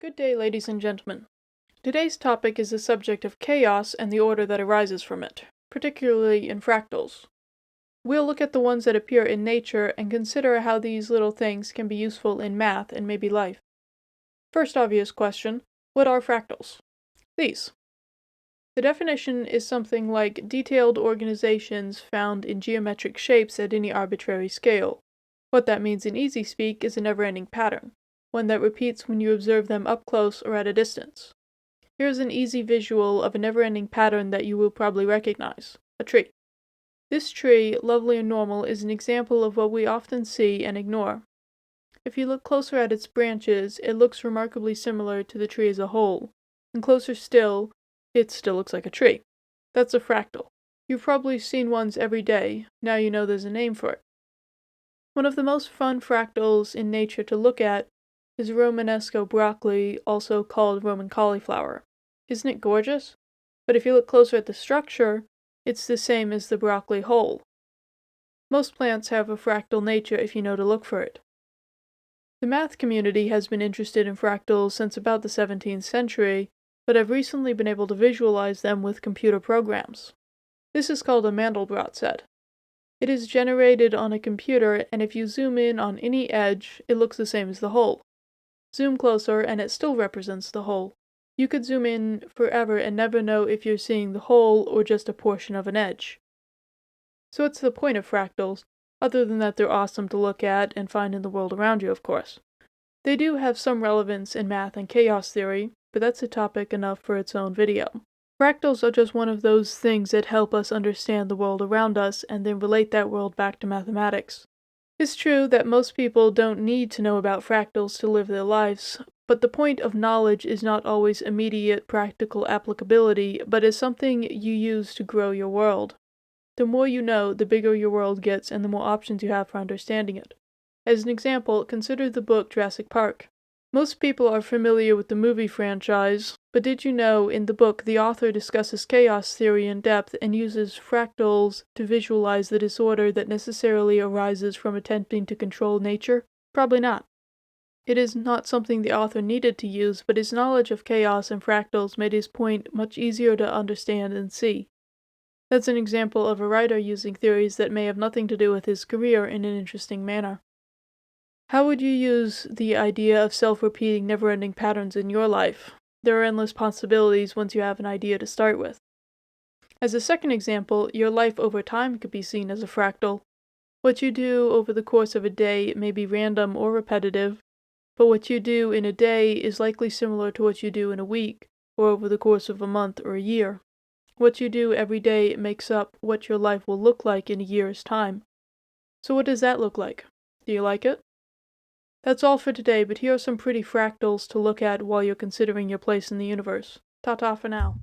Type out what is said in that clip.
Good day, ladies and gentlemen. Today's topic is the subject of chaos and the order that arises from it, particularly in fractals. We'll look at the ones that appear in nature and consider how these little things can be useful in math and maybe life. First obvious question, what are fractals? These. The definition is something like detailed organizations found in geometric shapes at any arbitrary scale. What that means in easy speak is a never-ending pattern, one that repeats when you observe them up close or at a distance. Here's an easy visual of a never-ending pattern that you will probably recognize, a tree. This tree, lovely and normal, is an example of what we often see and ignore. If you look closer at its branches, it looks remarkably similar to the tree as a whole, and closer still, it still looks like a tree. That's a fractal. You've probably seen ones every day, now you know there's a name for it. One of the most fun fractals in nature to look at is Romanesco broccoli, also called Roman cauliflower. Isn't it gorgeous? But if you look closer at the structure, it's the same as the broccoli whole. Most plants have a fractal nature if you know to look for it. The math community has been interested in fractals since about the 17th century, but have recently been able to visualize them with computer programs. This is called a Mandelbrot set. It is generated on a computer, and if you zoom in on any edge, it looks the same as the whole. Zoom closer and it still represents the whole. You could zoom in forever and never know if you're seeing the whole or just a portion of an edge. So what's the point of fractals, other than that they're awesome to look at and find in the world around you, of course? They do have some relevance in math and chaos theory, but that's a topic enough for its own video. Fractals are just one of those things that help us understand the world around us and then relate that world back to mathematics. It's true that most people don't need to know about fractals to live their lives, but the point of knowledge is not always immediate practical applicability, but is something you use to grow your world. The more you know, the bigger your world gets and the more options you have for understanding it. As an example, consider the book Jurassic Park. Most people are familiar with the movie franchise, but did you know in the book the author discusses chaos theory in depth and uses fractals to visualize the disorder that necessarily arises from attempting to control nature? Probably not. It is not something the author needed to use, but his knowledge of chaos and fractals made his point much easier to understand and see. That's an example of a writer using theories that may have nothing to do with his career in an interesting manner. How would you use the idea of self-repeating never-ending patterns in your life? There are endless possibilities once you have an idea to start with. As a second example, your life over time could be seen as a fractal. What you do over the course of a day may be random or repetitive, but what you do in a day is likely similar to what you do in a week, or over the course of a month or a year. What you do every day makes up what your life will look like in a year's time. So what does that look like? Do you like it? That's all for today, but here are some pretty fractals to look at while you're considering your place in the universe. Ta-ta for now.